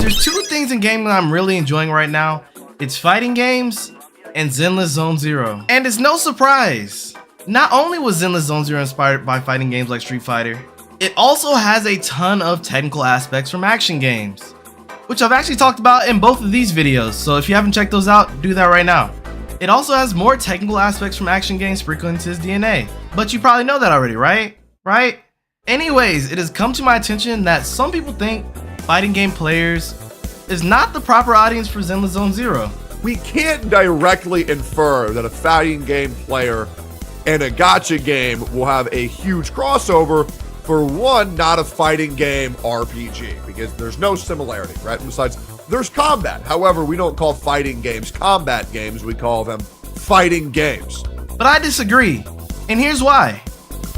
there's two things in gaming that I'm really enjoying right now. It's fighting games and Zenless Zone Zero. And it's no surprise, not only was Zenless Zone Zero inspired by fighting games like Street Fighter, it also has a ton of technical aspects from action games, which I've actually talked about in both of these videos, so if you haven't checked those out, do that right now. It also has more technical aspects from action games sprinkled into its DNA, but you probably know that already, right? Anyways, it has come to my attention that some people think fighting game players is not the proper audience for Zenless Zone Zero. We can't directly infer that a fighting game player and a gacha game will have a huge crossover for one, not a fighting game RPG, because there's no similarity, right? Besides, there's combat. However, we don't call fighting games combat games, we call them fighting games. But I disagree, and here's why.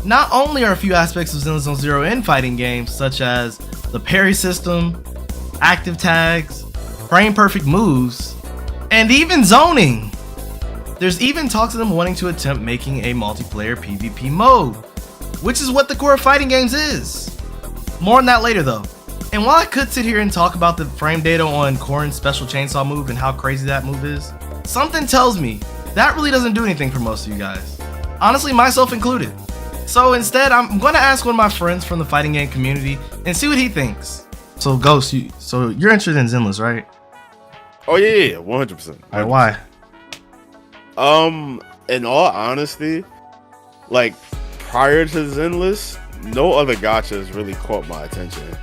Not only are a few aspects of Zenless Zone Zero in fighting games, such as the parry system, active tags, frame perfect moves, and even zoning. There's even talks of them wanting to attempt making a multiplayer PvP mode, which is what the core of fighting games is. More on that later though. And while I could sit here and talk about the frame data on Corrin's special chainsaw move and how crazy that move is, something tells me that really doesn't do anything for most of you guys. Honestly, myself included. So instead, I'm going to ask one of my friends from the fighting game community and see what he thinks. So Ghost, you're interested in Zenless, right? Oh yeah, 100%. Alright, why? In all honesty, like prior to Zenless, no other gachas really caught my attention,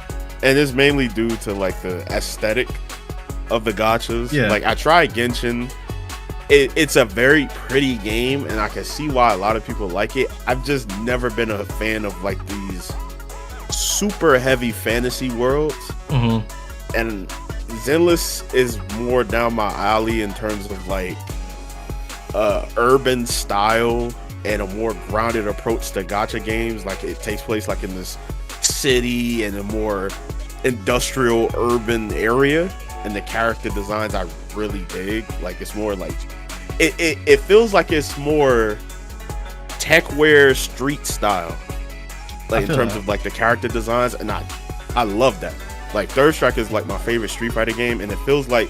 and it's mainly due to like the aesthetic of the gachas. Yeah. Like I tried Genshin. It's a very pretty game, and I can see why a lot of people like it. I've just never been a fan of like these super heavy fantasy worlds. And Zenless is more down my alley in terms of like urban style and a more grounded approach to gacha games. Like it takes place like in this city and a more industrial urban area, and the character designs I really dig. Like it's more like it feels like it's more techwear street style, like in terms of like the character designs, and I love that. Like Third Strike is like my favorite Street Fighter game, and it feels like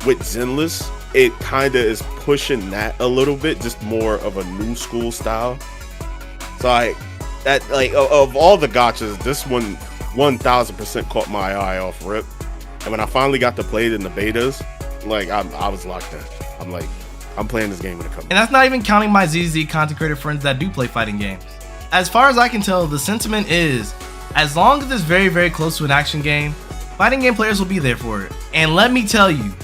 with Zenless it kind of is pushing that a little bit, just more of a new school style. So like that, like of all the gachas, this one 1000% caught my eye off rip. And when I finally got to play it in the betas, like I was locked in. I'm like, I'm playing this game when it comes. And that's not even counting my ZZ content creator friends that do play fighting games. As far as I can tell, the sentiment is, as long as it's very, very close to an action game, fighting game players will be there for it. And let me tell you,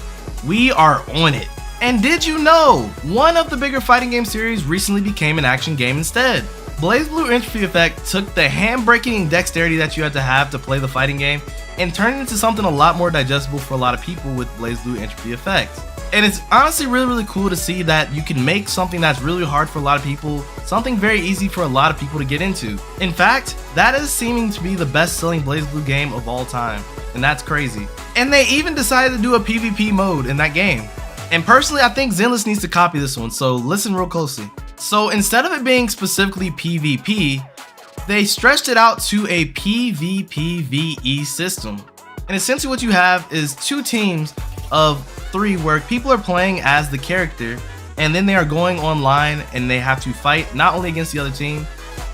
we are on it. And did you know, one of the bigger fighting game series recently became an action game instead? BlazBlue Entropy Effect took the hand-braking dexterity that you had to have to play the fighting game and turned it into something a lot more digestible for a lot of people with BlazBlue Entropy Effect. And it's honestly really, really cool to see that you can make something that's really hard for a lot of people, something very easy for a lot of people to get into. In fact, that is seeming to be the best-selling BlazBlue game of all time, and that's crazy. And they even decided to do a PvP mode in that game. And personally, I think Zenless needs to copy this one, so listen real closely. So instead of it being specifically PvP, they stretched it out to a PvPvE system. And essentially what you have is two teams of 3 where people are playing as the character, and then they are going online and they have to fight not only against the other team,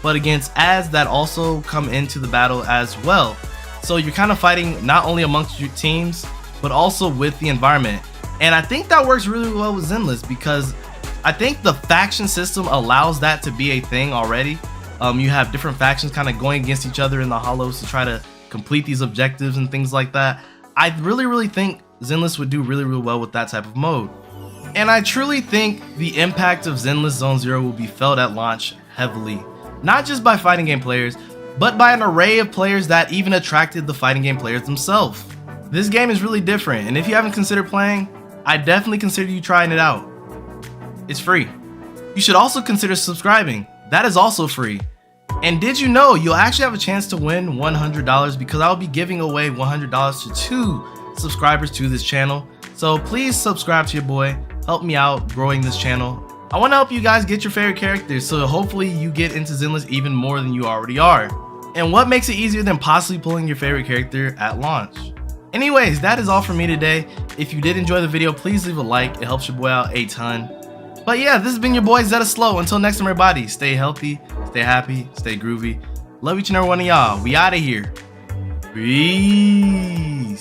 but against ads that also come into the battle as well. So you're kind of fighting not only amongst your teams, but also with the environment. And I think that works really well with Zenless, because I think the faction system allows that to be a thing already. You have different factions kind of going against each other in the hollows to try to complete these objectives and things like that. I really think Zenless would do really well with that type of mode. And I truly think the impact of Zenless Zone Zero will be felt at launch heavily, not just by fighting game players, but by an array of players that even attracted the fighting game players themselves. This game is really different, and if you haven't considered playing, I definitely consider you trying it out. It's free. You should also consider subscribing. That is also free. And did you know you'll actually have a chance to win $100, because I'll be giving away $100 to 2 subscribers to this channel. So please subscribe to your boy. Help me out growing this channel. I want to help you guys get your favorite characters, so hopefully you get into Zenless even more than you already are. And what makes it easier than possibly pulling your favorite character at launch? Anyways, that is all for me today. If you did enjoy the video, please leave a like. It helps your boy out a ton. But yeah, this has been your boy ZettaSlow. Until next time, everybody, stay healthy, stay happy, stay groovy. Love each and every one of y'all. We out of here. Peace.